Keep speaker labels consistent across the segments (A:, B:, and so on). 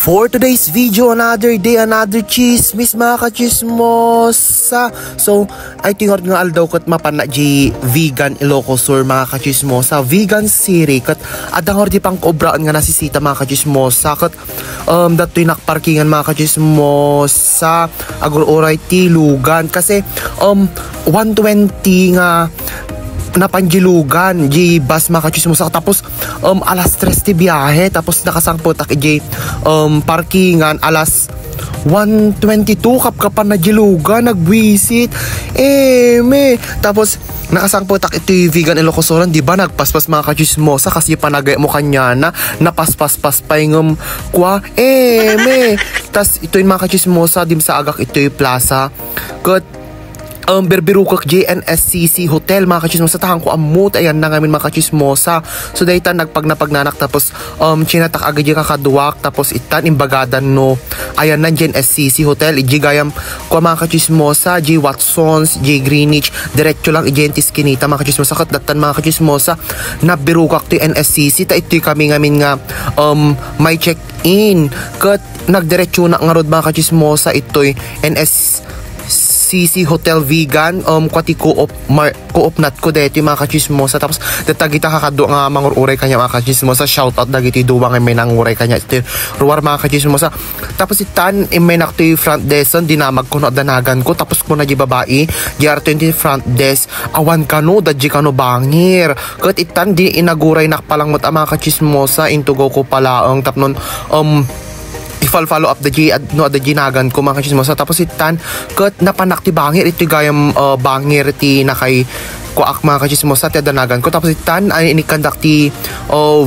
A: For today's video, another day, another chismis mga kachismosa. So, ay tingor nga aldaw kat mapana di vegan Ilocosur mga kachismosa. Vegan siri kat adangor di pang kobraan nga nasisita mga kachismosa. Kat dato'y nakparkingan mga kachismosa. Agor oray tilugan. Kasi 120 nga napanjilugan di bus mga kachismosa, tapos alas 3 ti biyahe, tapos nakasangputak di parkingan alas 1:22 kapkapan na jilugan nagwisit tapos nakasangputak ito yung vegan Ilocosuran, di ba nagpaspas mga kachismosa kasi panagay mo kanya na napaspas-pas pa yung kwa tas ito yung mga kachismosa dim sa agak ito yung plaza kat berbirukak JNSCC Hotel mga kachismosa, tahang ko amot ayan na ngamin mga kachismosa. So daytan nagpagnanak tapos chinatak agad yung kakaduwak, tapos itan imbagadan no ayan na JNSCC Hotel iji gayam ko mga kachismosa, J Watsons, J Greenwich diretso lang ijentis kinita mga kachismosa. Kat datan mga kachismosa nabirukak to NSCC ta ito'y kami ngamin nga may check in kat nagdiretso na nga rod mga kachismosa ito'y NSCC Hotel Vegan kwati co-op nat ko dito yung mga kachismosa. Tapos datagita kakado nga mangururay kanya mga kachismosa, shout out dagiti duwa nga may nanguray kanya ito ruwar mga kachismosa. Tapos itan may nakto yung front desk dinamag ko na danagan ko, tapos ko na di babae GR20 front desk awan kano dadji kano bangir kat itan di inaguray nakpalang mot mga kachismosa intugo ko palaang tapnon follow up the ginagan ko mga kachismosa. Tapos itan kat napanak ti bangir ito gayam bangir ti nakay kuak mga kachismosa ti danagan ko. Tapos itan ay inikandak ti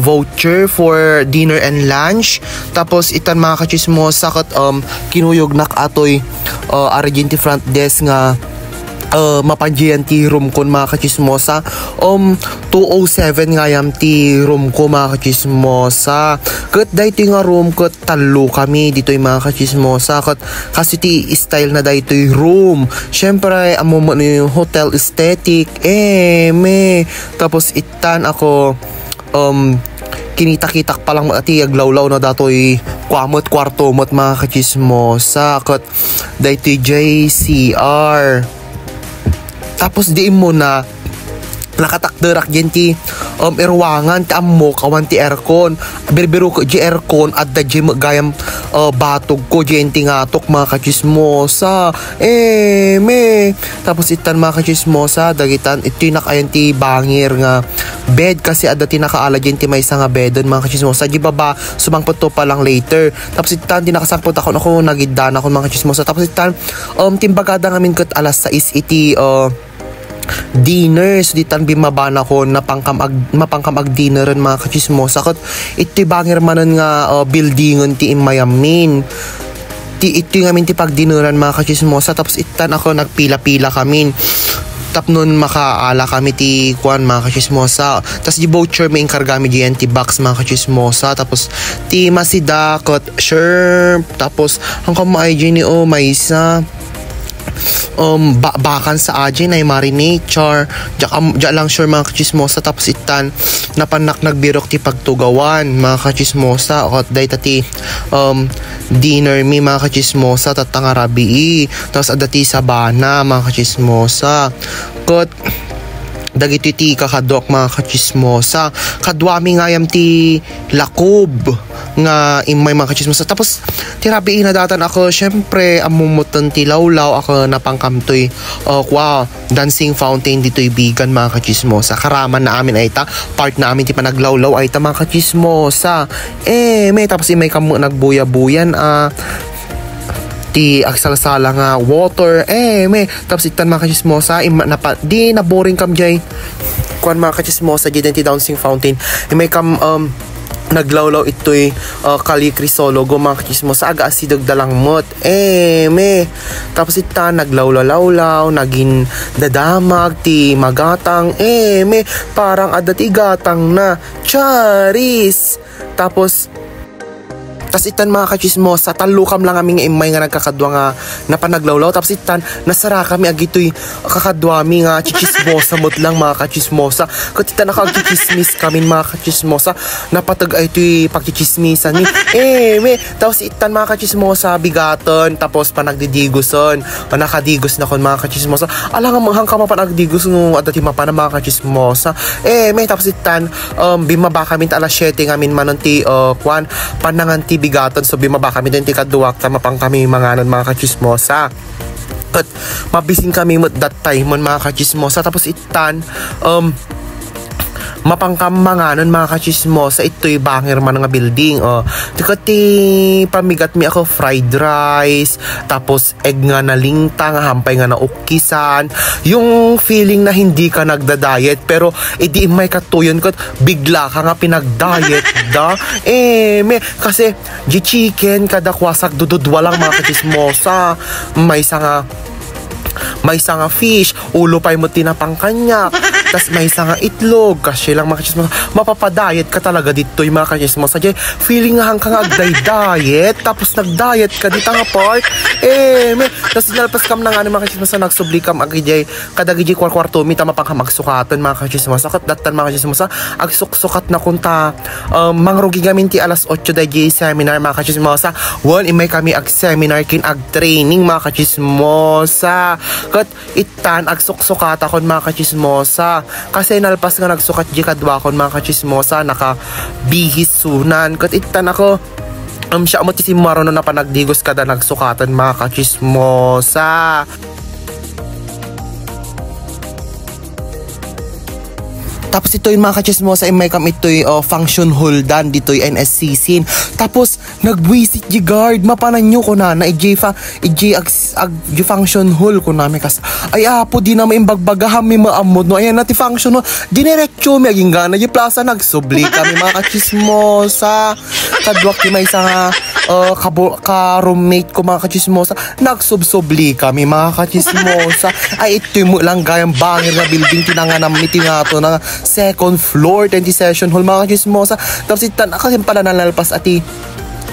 A: voucher for dinner and lunch. Tapos itan mga kachismosa kat kinuyog nak atoy Argenti front desk nga mapanjian ti room ko mga kachismosa 207 nga yam ti room ko mga kachismosa. Kat dahito nga room kat talo kami dito yung mga kachismosa kat kasi ti style na dahito yung room syempre amo mo yung hotel aesthetic tapos itan ako kinita-kitak palang ati aglawlaw na datoy kwamot kwarto mot mga kachismosa kat dahito yung JCR. Tapos di mo na nakatakderak din ti irwangan ti amok awan ti aircon birbiro ko di aircon at da di gayam batog ko di enti ngatok mga kachismosa tapos itan mga kachismosa dagitan iti nakayan ti bangir nga bed kasi adda ti nakaala di enti may isa nga bedon mga kachismosa di baba sumangpot to pa lang later. Tapos itan di nakasangpot ako nagiddan ako mga kachismosa. Tapos itan timbagada ngamin kat alas 6 iti dinner. So ditan bimabana ko mapangkam ag dinneran mga kachismosa kat iti bangir manan nga buildingon ti imayamin iti ngamin ti pagdineran mga kachismosa. Tapos itan ako nagpila-pila kami tapnon makaala kami ti kuan mga kachismosa. Tapos di voucher may inkargami di ti box mga kachismosa. Tapos ti masida kat shrimp tapos hanggang maay ni may isa bakan sa ajin ay marinate char diya lang sure mga kachismosa. Tapos itan napanak nagbirok ti pagtugawan mga kachismosa o day tati dinner mi mga kachismosa tatangarabi tapos adati sabana mga kachismosa kot dagiti ti kakadok mga kachismosa kadwami ngayam ti lakob nga imay mga kachismosa. Tapos tirabi inadatan ako syempre amumutan ti lawlaw ako napangkamtoy dancing fountain dito'y vegan mga kachismosa. Karaman na amin ay ta part na amin ti panaglawlaw ay ta mga kachismosa may tapos imay kamu nagbuya-buyan ti agsalasala nga water tapos itan mga kachismosa di na boring kam jay kuan mga kachismosa di ti dancing fountain may kam naglawlaw ito'y Kali Crisologo mga kachismosa aga asidog dalang mot tapos itan naglawlaw naging dadamag ti magatang parang adat igatang na charis. Tapos Tas itan mga kachismosa, talukam lang aming imay nga nagkakadwa nga napanaglawlaw. Tapos itan, nasara kami agito'y kakadwami nga chichismosa mo't lang mga kachismosa. Kat itan nakagchichismis kami mga kachismosa, napatag ay ito'y pagchichismisan mi. Tapos itan mga kachismosa, bigaton, tapos panagdidigoson. Nakadigos na kon mga kachismosa. Alang nga manghang ka mapanagdigos ng adati mapana mga kachismosa. Tapos itan, bimaba kami alas 7 ngamin manunti, pananganti bigaton, so bimaba kami din tikaduwak tama pang kami mga kachismosa. At mabising kami mo that time mga kachismosa. Tapos itan mapangkam mga mga kachismosa, ito'y bangir man nga building. Tikati pamigat mi ako fried rice, tapos egg nga na lingta, nga hampay nga na ukisan. Yung feeling na hindi ka nagda-diet pero idi may katuyon ko bigla ka nga pinag-diet da. Kasi di chicken kada kwasak dududwa lang mga kachismosa. May sanga fish, ulo pa mo tinapang kanya, tas may sanga itlog, kasi lang mga kachismosa, mapapadayet ka talaga dito yung mga kachismosa. Feeling nga hanggang agday-diet, tapos nag-diet ka dito nga part, tas nalpas kam na nga mga kachismosa, nagsubli kam agijay, kadagijay kwarto, mita mapang magsukatan mga kachismosa. Kat datan mga kachismosa, agsuksukat na kunta, mangrugi gamin ti alas 8 dayjay seminar mga kachismosa. Imay kami ag-seminar kin ag-training mga kachismosa. Kat itan agsuksukata kon mga kachismosa, kasi nalpas nga nagsukat di kadwa kon mga kachismosa, nakabihis sunan. Kat itan ako siya mo ti si Marono na panagdigos kada nagsukatan mga kachismosa. Tapos ito yung mga kachismosa, may kam ito'y function hall dan dito'y NSCC. Tapos nagbuisit di guard, mapanan nyo ko na function hall ko namin kas. Ay apo di na may imbagbagaham may maamod no. Ayan nati function hall. Dinerecho may aging gana di plaza nagsubli kami mga kachismosa. Kadwak di may isang ka-roommate ko mga kachismosa, nagsubsobli kami mga kachismosa. Ay ito mo lang gayang bangir na building tinanganam ni tinato na second floor 20 session hall mga kachismosa. Tapos itan kasi pala nalalpas ati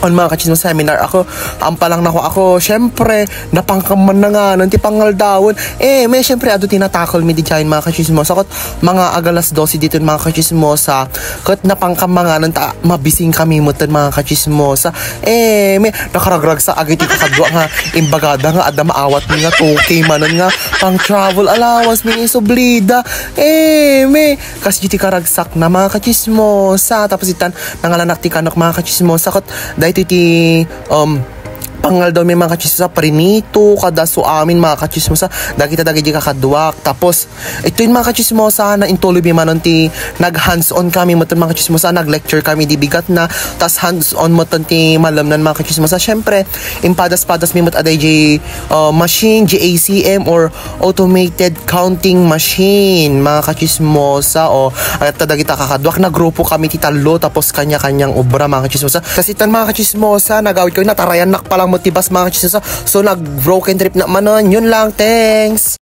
A: on mga kachismosa seminar ako, ampalang nako ako, syempre napangkaman na nga nanti pangaldawon. May syempre ado tinatakol mi di dyan mga kachismosa. Kot mga agalas 12 dito mga kachismosa, kot napangkam mga nanta mabising kami mutan mga kachismosa. May nakaragrag sa agiti kakadwa nga imbagada nga ada maawat mi nga 2K manon nga pang travel allowance mi isublida. May kasi diti karagsak na mga kachismosa. Tapos itan nangalanak ti kanok mga kachismosa, kot ito ti pangal daw may mga kachismosa prinito kada so amin mga kachismosa dagita dagiti kakadwak. Tapos ito yung mga kachismosa na intuloy manon ti nag hands on kami moton mga kachismosa, nag lecture kami di bigat na, tas hands on moton ti malamnan mga kachismosa. Syempre impadas-padas mi mot aday machine GACM or automated counting machine mga kachismosa. At dagita kakadwak na grupo kami ti talo, tapos kanya-kanyang obra mga kachismosa. Kasi tan mga kachismosa nagawit ko natarayan nak palang motibas mga kachismosa, so nag broken trip na manon. Yun lang, thanks.